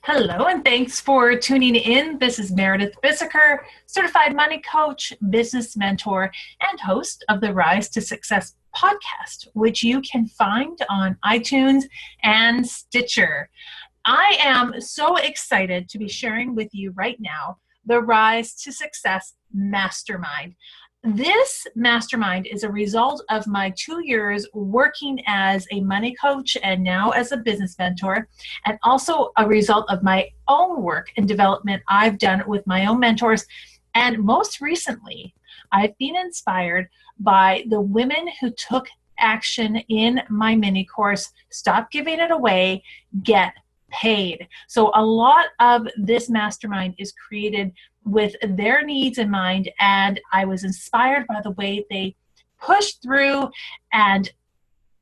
Hello, and thanks for tuning in. This is Meredith Bissiker, certified money coach, business mentor, and host of the Rise to Success podcast, which you can find on iTunes and Stitcher. I am so excited to be sharing with you right now the Rise to Success Mastermind. This mastermind is a result of my 2 years working as a money coach and now as a business mentor, and also a result of my own work and development I've done with my own mentors. And most recently, I've been inspired by the women who took action in my mini course, Stop Giving It Away, Get Paid. So a lot of this mastermind is created with their needs in mind, and I was inspired by the way they pushed through and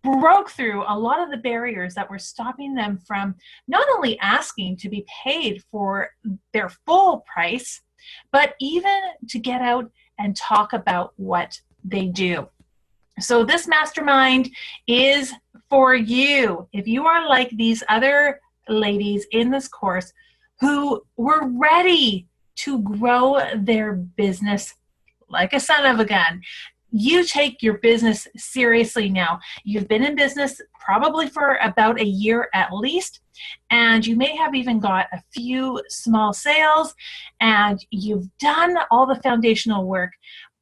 broke through a lot of the barriers that were stopping them from not only asking to be paid for their full price, but even to get out and talk about what they do. So this mastermind is for you. If you are like these other ladies in this course who were ready to grow their business like a son of a gun. You take your business seriously now. You've been in business probably for about a year at least, and you may have even got a few small sales, and you've done all the foundational work,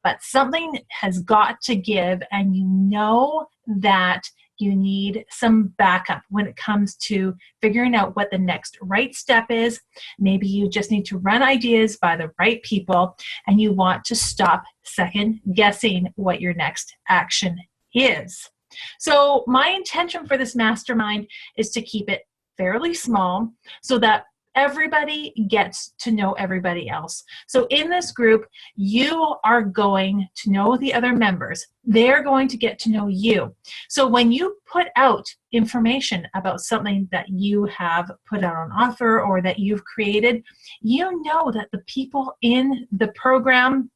but something has got to give, and you know that you need some backup when it comes to figuring out what the next right step is. Maybe you just need to run ideas by the right people, and you want to stop second guessing what your next action is. So my intention for this mastermind is to keep it fairly small so that everybody gets to know everybody else. So in this group, you are going to know the other members. They're going to get to know you. So when you put out information about something that you have put out on offer or that you've created, you know that the people in the program,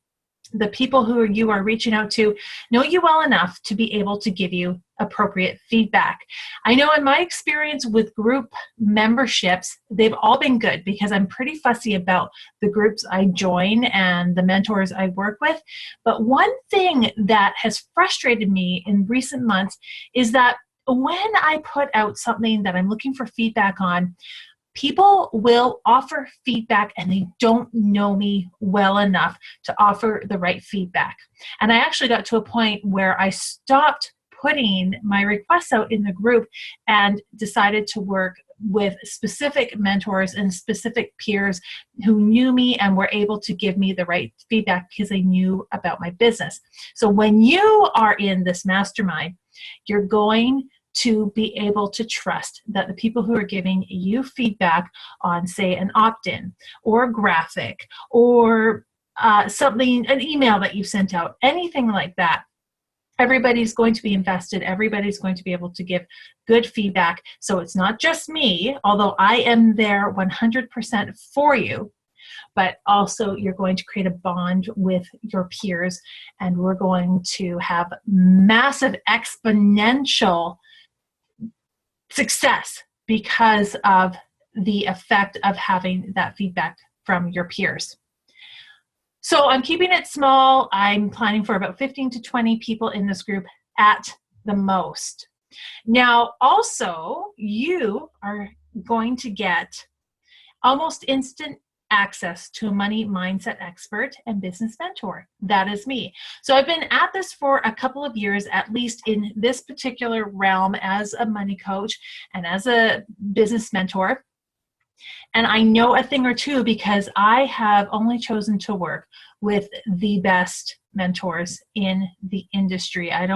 the people who you are reaching out to, know you well enough to be able to give you appropriate feedback. I know in my experience with group memberships, they've all been good because I'm pretty fussy about the groups I join and the mentors I work with. But one thing that has frustrated me in recent months is that when I put out something that I'm looking for feedback on, people will offer feedback and they don't know me well enough to offer the right feedback. And I actually got to a point where I stopped putting my requests out in the group and decided to work with specific mentors and specific peers who knew me and were able to give me the right feedback because they knew about my business. So when you are in this mastermind, you're going to be able to trust that the people who are giving you feedback on, say, an opt-in or a graphic or something, an email that you sent out, anything like that, everybody's going to be invested. Everybody's going to be able to give good feedback. So it's not just me, although I am there 100% for you, but also you're going to create a bond with your peers, and we're going to have massive exponential success because of the effect of having that feedback from your peers. So I'm keeping it small. I'm planning for about 15 to 20 people in this group at the most. Now, also, you are going to get almost instant access to a money mindset expert and business mentor. That is me. So I've been at this for a couple of years, at least in this particular realm as a money coach and as a business mentor. And I know a thing or two because I have only chosen to work with the best mentors in the industry. I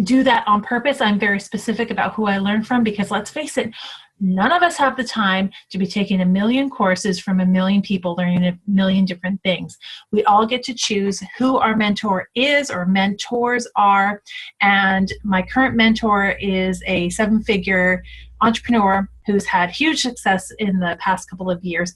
do that on purpose. I'm very specific about who I learn from because let's face it, none of us have the time to be taking a million courses from a million people learning a million different things. We all get to choose who our mentor is or mentors are. And my current mentor is a 7-figure entrepreneur who's had huge success in the past couple of years.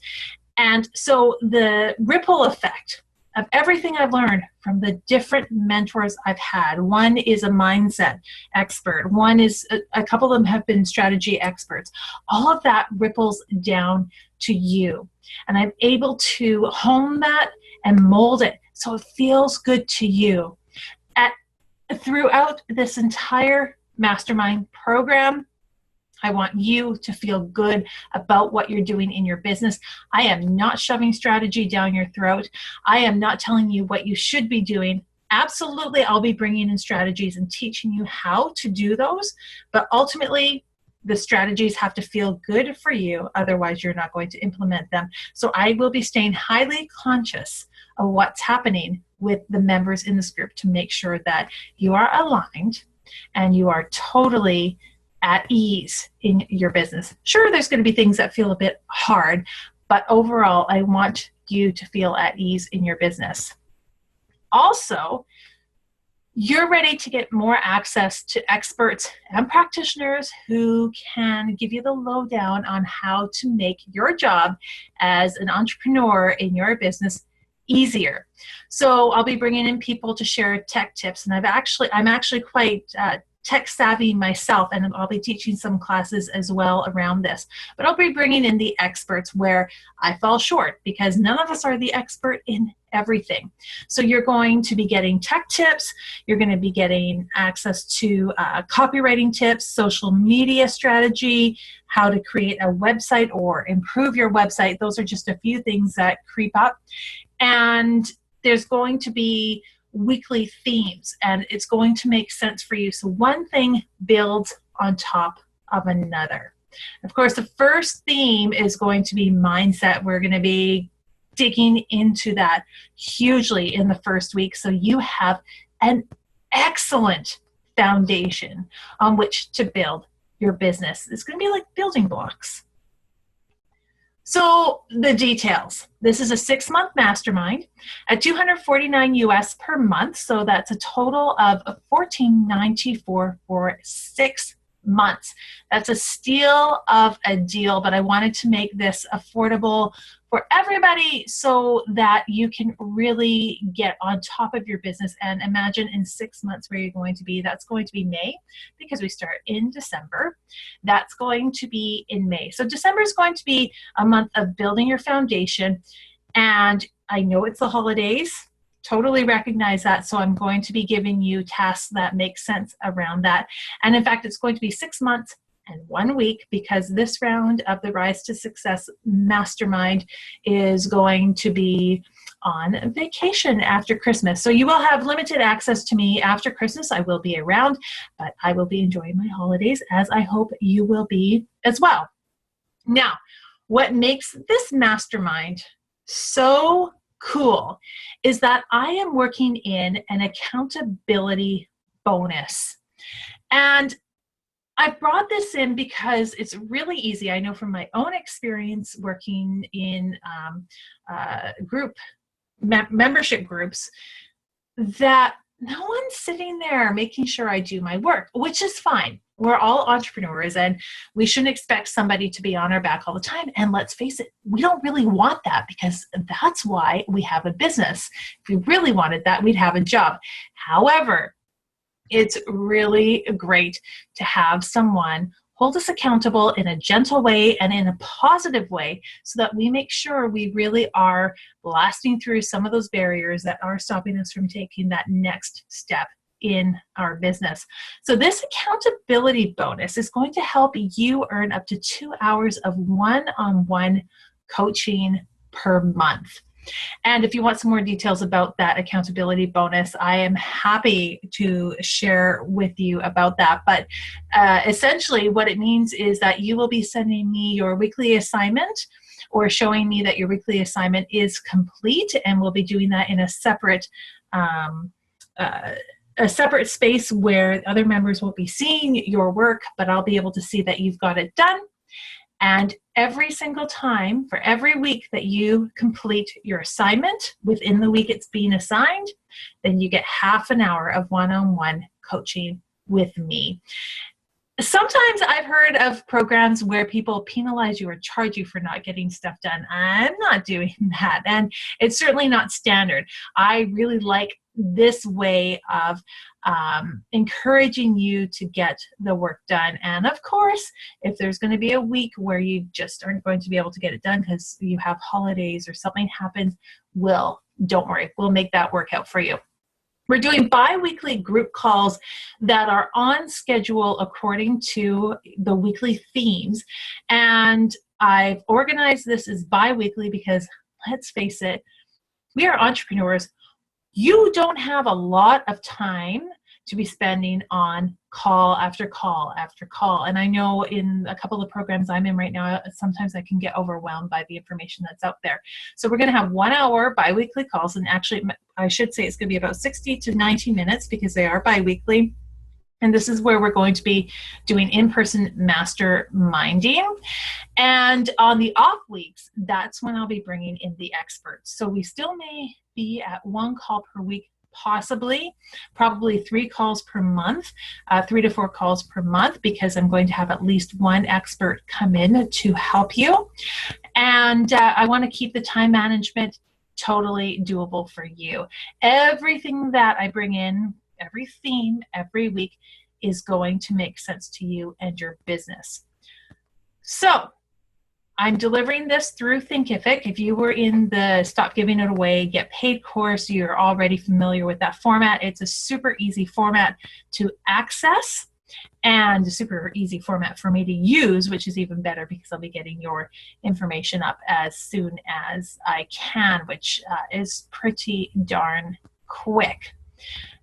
And so the ripple effect of everything I've learned from the different mentors I've had. One is a mindset expert. One is, a couple of them have been strategy experts. All of that ripples down to you. And I'm able to hone that and mold it so it feels good to you. Throughout this entire Mastermind program, I want you to feel good about what you're doing in your business. I am not shoving strategy down your throat. I am not telling you what you should be doing. Absolutely, I'll be bringing in strategies and teaching you how to do those. But ultimately, the strategies have to feel good for you. Otherwise, you're not going to implement them. So I will be staying highly conscious of what's happening with the members in this group to make sure that you are aligned and you are totally at ease in your business. Sure, there's going to be things that feel a bit hard, but overall, I want you to feel at ease in your business. Also, you're ready to get more access to experts and practitioners who can give you the lowdown on how to make your job as an entrepreneur in your business easier. So I'll be bringing in people to share tech tips, and I'm actually quite tech savvy myself, and I'll be teaching some classes as well around this. But I'll be bringing in the experts where I fall short, because none of us are the expert in everything. So you're going to be getting tech tips, you're going to be getting access to copywriting tips, social media strategy, how to create a website or improve your website. Those are just a few things that creep up. And there's going to be weekly themes, and it's going to make sense for you. So one thing builds on top of another. Of course, the first theme is going to be mindset. We're going to be digging into that hugely in the first week, so you have an excellent foundation on which to build your business. It's going to be like building blocks. So the details. This is a 6-month mastermind at $249 US per month. So that's a total of $14.94 for 6 months. That's a steal of a deal, but I wanted to make this affordable for everybody so that you can really get on top of your business. And imagine in 6 months where you're going to be. That's going to be May, because we start in December. That's going to be in May. So December is going to be a month of building your foundation. And I know it's the holidays. Totally recognize that. So I'm going to be giving you tasks that make sense around that. And in fact, it's going to be 6 months and 1 week, because this round of the Rise to Success Mastermind is going to be on vacation after Christmas. So you will have limited access to me after Christmas. I will be around, but I will be enjoying my holidays, as I hope you will be as well. Now, what makes this mastermind so cool is that I am working in an accountability bonus. And I brought this in because it's really easy. I know from my own experience working in membership groups, that no one's sitting there making sure I do my work, which is fine. We're all entrepreneurs, and we shouldn't expect somebody to be on our back all the time. And let's face it, we don't really want that, because that's why we have a business. If we really wanted that, we'd have a job. However, it's really great to have someone hold us accountable in a gentle way and in a positive way, so that we make sure we really are blasting through some of those barriers that are stopping us from taking that next step in our business. So this accountability bonus is going to help you earn up to 2 hours of one-on-one coaching per month. And if you want some more details about that accountability bonus, I am happy to share with you about that. But essentially what it means is that you will be sending me your weekly assignment, or showing me that your weekly assignment is complete, and we'll be doing that in a separate space where other members won't be seeing your work, but I'll be able to see that you've got it done. And every single time, for every week that you complete your assignment within the week it's being assigned, then you get half an hour of one-on-one coaching with me. Sometimes I've heard of programs where people penalize you or charge you for not getting stuff done. I'm not doing that, and it's certainly not standard. I really like this way of encouraging you to get the work done. And of course, if there's going to be a week where you just aren't going to be able to get it done because you have holidays or something happens, don't worry, we'll make that work out for you. We're doing bi-weekly group calls that are on schedule according to the weekly themes. And I've organized this as bi-weekly because, let's face it, we are entrepreneurs. You don't have a lot of time to be spending on call after call after call. And I know in a couple of programs I'm in right now, sometimes I can get overwhelmed by the information that's out there. So we're going to have 1 hour bi-weekly calls. And actually, I should say it's going to be about 60 to 90 minutes because they are bi-weekly. And this is where we're going to be doing in-person masterminding. And on the off weeks, that's when I'll be bringing in the experts. So we still may be at 1 call per week, probably 3 calls per month, 3 to 4 calls per month, because I'm going to have at least 1 expert come in to help you. And I want to keep the time management totally doable for you. Everything that I bring in, every theme, every week is going to make sense to you and your business. So I'm delivering this through Thinkific. If you were in the Stop Giving It Away, Get Paid course, you're already familiar with that format. It's a super easy format to access and a super easy format for me to use, which is even better because I'll be getting your information up as soon as I can, which is pretty darn quick.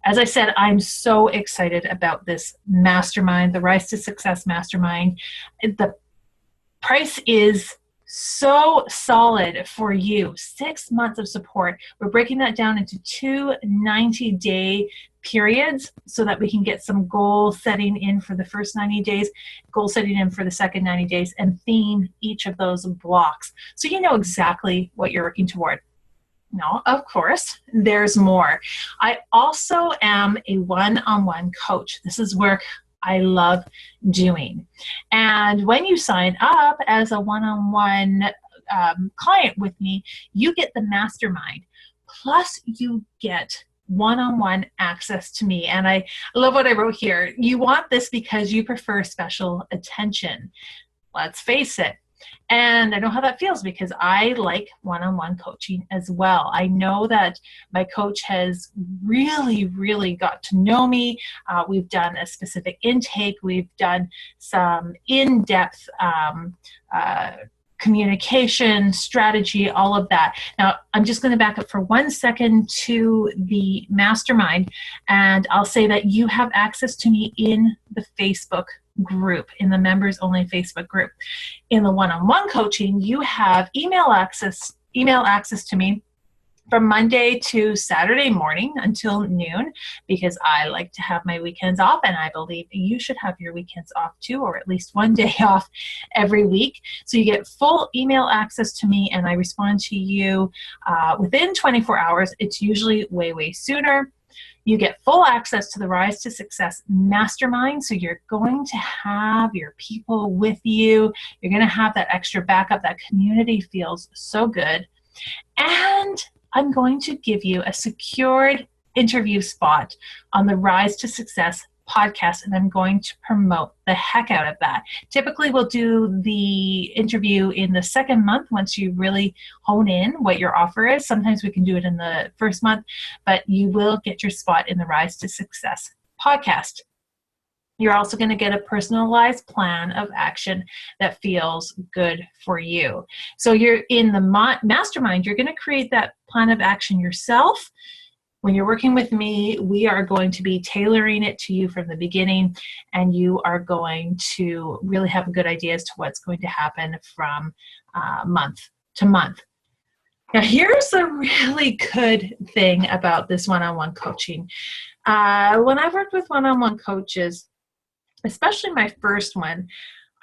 As I said, I'm so excited about this mastermind, the Rise to Success Mastermind. The price is so solid for you. 6 months of support. We're breaking that down into 2 90-day periods so that we can get some goal setting in for the first 90 days, goal setting in for the second 90 days, and theme each of those blocks so you know exactly what you're working toward. No, of course, there's more. I also am a one-on-one coach. This is work I love doing. And when you sign up as a one-on-one client with me, you get the mastermind. Plus, you get one-on-one access to me. And I love what I wrote here. You want this because you prefer special attention. Let's face it. And I know how that feels because I like one-on-one coaching as well. I know that my coach has really, really got to know me. We've done a specific intake. We've done some in-depth communication, strategy, all of that. Now, I'm just going to back up for 1 second to the mastermind, and I'll say that you have access to me in the Facebook group, in the members only Facebook group. In the one-on-one coaching, you have email access to me from Monday to Saturday morning until noon, because I like to have my weekends off, and I believe you should have your weekends off too, or at least 1 day off every week. So you get full email access to me, and I respond to you within 24 hours. It's usually way, way sooner. You get full access to the Rise to Success Mastermind. So you're going to have your people with you. You're going to have that extra backup. That community feels so good. And I'm going to give you a secured interview spot on the Rise to Success podcast, and I'm going to promote the heck out of that. Typically, we'll do the interview in the second month once you really hone in what your offer is. Sometimes we can do it in the first month, but you will get your spot in the Rise to Success podcast. You're also going to get a personalized plan of action that feels good for you. So you're in the mastermind, you're going to create that plan of action yourself. When you're working with me, we are going to be tailoring it to you from the beginning, and you are going to really have a good idea as to what's going to happen from month to month. Now, here's a really good thing about this one-on-one coaching. When I've worked with one-on-one coaches, especially my first one,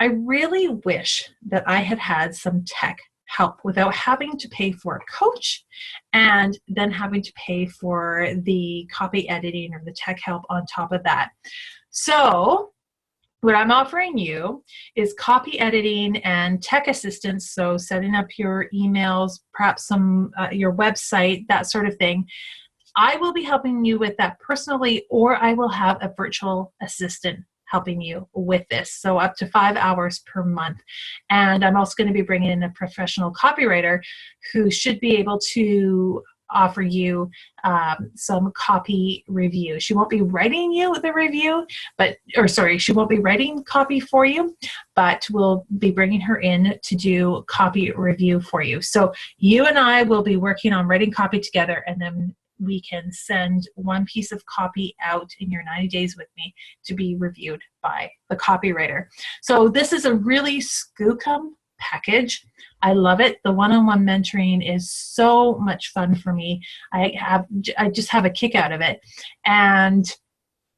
I really wish that I had had some tech help without having to pay for a coach and then having to pay for the copy editing or the tech help on top of that. So What I'm offering you is copy editing and tech assistance, so setting up your emails, perhaps some your website, that sort of thing. I will be helping you with that personally, or I will have a virtual assistant helping you with this, so up to 5 hours per month. And I'm also going to be bringing in a professional copywriter who should be able to offer you some copy review. She won't be writing you the review, she won't be writing copy for you, but we'll be bringing her in to do copy review for you. So you and I will be working on writing copy together, and then we can send one piece of copy out in your 90 days with me to be reviewed by the copywriter. So this is a really skookum package. I love it. The one-on-one mentoring is so much fun for me. I just have a kick out of it. And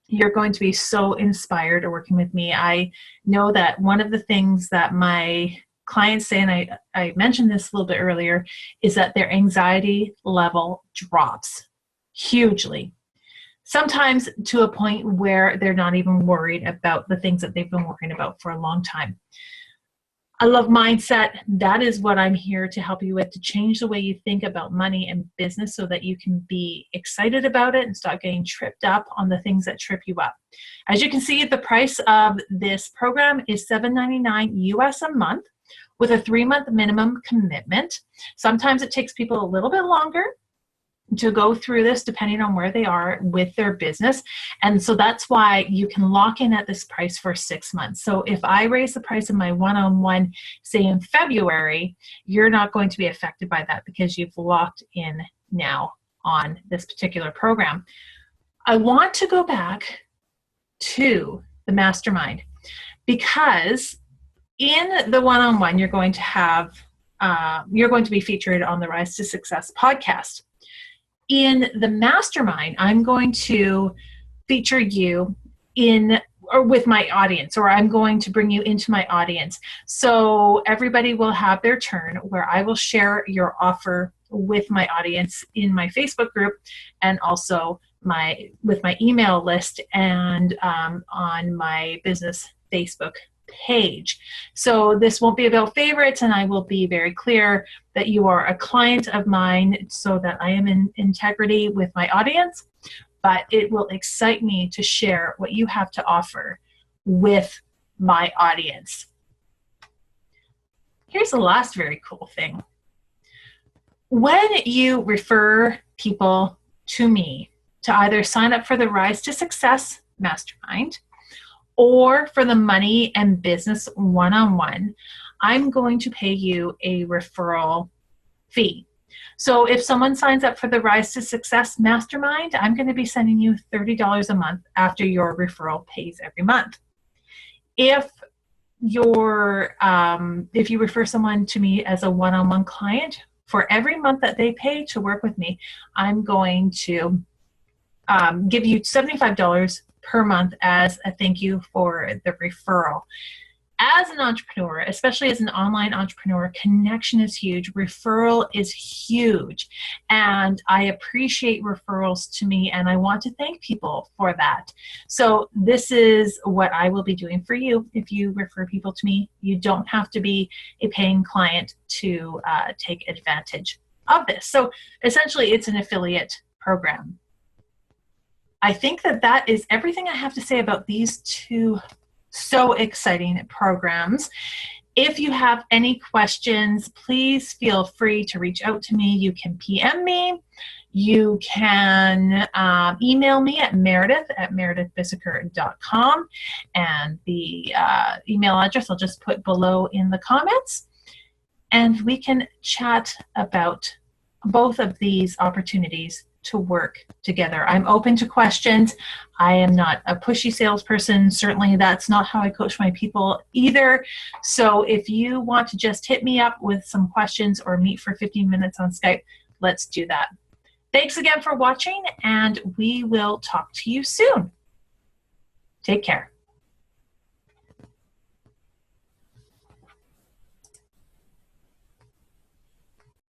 you're going to be so inspired working with me. I know that one of the things that my clients say, and I mentioned this a little bit earlier, is that their anxiety level drops hugely. Sometimes to a point where they're not even worried about the things that they've been worrying about for a long time. I love mindset. That is what I'm here to help you with, to change the way you think about money and business so that you can be excited about it and stop getting tripped up on the things that trip you up. As you can see, the price of this program is $7.99 US a month with a 3-month minimum commitment. Sometimes it takes people a little bit longer to go through this depending on where they are with their business. And so that's why you can lock in at this price for 6 months. So if I raise the price of my one-on-one, say in February, you're not going to be affected by that because you've locked in now on this particular program. I want to go back to the mastermind because in the one-on-one, you're going to be featured on the Rise to Success podcast. In the mastermind, I'm going to feature you with my audience, or I'm going to bring you into my audience. So everybody will have their turn where I will share your offer with my audience in my Facebook group and also with my email list and on my business Facebook page. So this won't be about favorites, and I will be very clear that you are a client of mine so that I am in integrity with my audience, but it will excite me to share what you have to offer with my audience. Here's the last very cool thing. When you refer people to me to either sign up for the Rise to Success Mastermind or for the Money and Business One-on-One, I'm going to pay you a referral fee. So if someone signs up for the Rise to Success Mastermind, I'm going to be sending you $30 a month after your referral pays every month. If you refer someone to me as a one-on-one client, for every month that they pay to work with me, I'm going to give you $75 per month as a thank you for the referral. As an entrepreneur, especially as an online entrepreneur, connection is huge. Referral is huge. And I appreciate referrals to me, and I want to thank people for that. So this is what I will be doing for you. If you refer people to me, you don't have to be a paying client to take advantage of this. So essentially, it's an affiliate program. I think that is everything I have to say about these two so exciting programs. If you have any questions, please feel free to reach out to me. You can PM me. You can email me at meredith@meredithbissiker.com. And the email address I'll just put below in the comments. And we can chat about both of these opportunities to work together. I'm open to questions. I am not a pushy salesperson. Certainly that's not how I coach my people either. So if you want to just hit me up with some questions or meet for 15 minutes on Skype, let's do that. Thanks again for watching, and we will talk to you soon. Take care.